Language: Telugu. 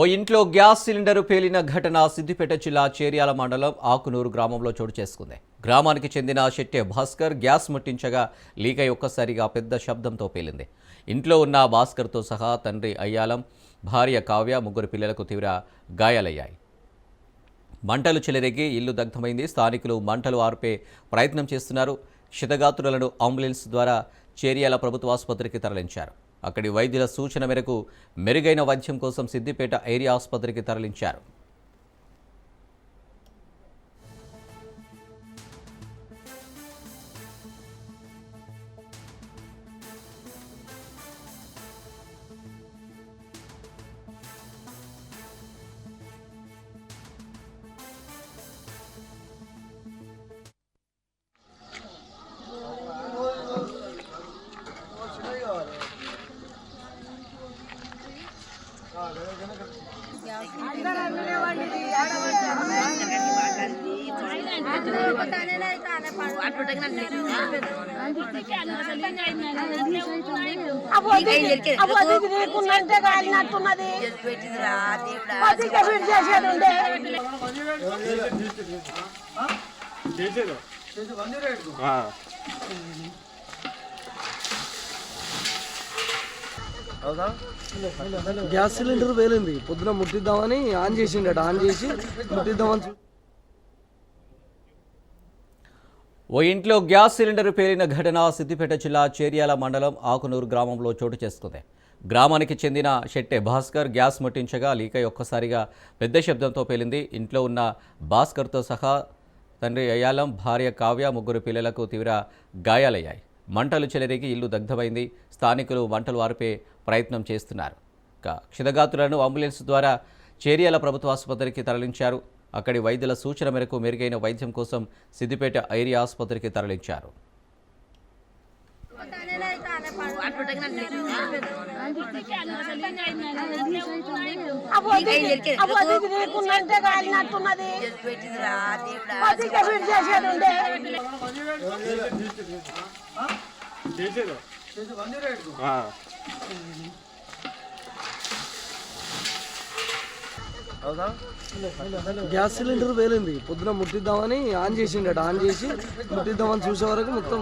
ఓ ఇంట్లో గ్యాస్ సిలిండర్ పేలిన ఘటన సిద్దిపేట జిల్లా చేర్యాల మండలం ఆకునూరు గ్రామంలో చోటు చేసుకుంది. గ్రామానికి చెందిన శెట్టే భాస్కర్ గ్యాస్ ముట్టించగా లీక్ అయి ఒక్కసారిగా పెద్ద శబ్దంతో పేలింది. ఇంట్లో ఉన్న భాస్కర్తో సహా తండ్రి అయ్యాలం, భార్య కావ్య, ముగ్గురు పిల్లలకు తీవ్ర గాయాలయ్యాయి. మంటలు చెలరేగి ఇల్లు దగ్ధమైంది. స్థానికులు మంటలు ఆర్పే ప్రయత్నం చేస్తున్నారు. క్షతగాత్రులను అంబులెన్స్ ద్వారా చేర్యాల ప్రభుత్వ ఆసుపత్రికి తరలించారు. అక్కడి వైద్యుల సూచన మేరకు మెరుగైన వైద్యం కోసం సిద్దిపేట ఏరియా ఆసుపత్రికి తరలించారు. గ్యాస్ సిలిండర్ పేలింది. పొద్దున ముట్టిద్దామని ఆన్ చేసిండట. ఆన్ చేసి ముట్టిద్దామని ఓ ఇంట్లో గ్యాస్ సిలిండర్ పేలిన ఘటన సిద్దిపేట జిల్లా చేర్యాల మండలం ఆకునూరు గ్రామంలో చోటు చేసుకుంది. గ్రామానికి చెందిన శెట్టే భాస్కర్ గ్యాస్ ముట్టించగా లీక్ అయి ఒక్కసారిగా పెద్ద శబ్దంతో పేలింది. ఇంట్లో ఉన్న భాస్కర్తో సహా తండ్రి అయ్యాలం, భార్య కావ్య, ముగ్గురు పిల్లలకు తీవ్ర గాయాలయ్యాయి. మంటలు చెలరేగి ఇల్లు దగ్ధమైంది. స్థానికులు మంటలు ఆర్పే ప్రయత్నం చేస్తున్నారు. క్షతగాత్రులను అంబులెన్స్ ద్వారా చేర్యాల ప్రభుత్వ ఆసుపత్రికి తరలించారు. అక్కడి వైద్యుల సూచన మేరకు మెరుగైన వైద్యం కోసం సిద్దిపేట ఏరియా ఆసుపత్రికి తరలించారు. గ్యాస్ సిలిండర్ పేలింది. పొద్దున ముట్టిద్దామని ఆన్ చేసిండట. ఆన్ చేసి ముట్టిద్దామని చూసే వరకు మొత్తం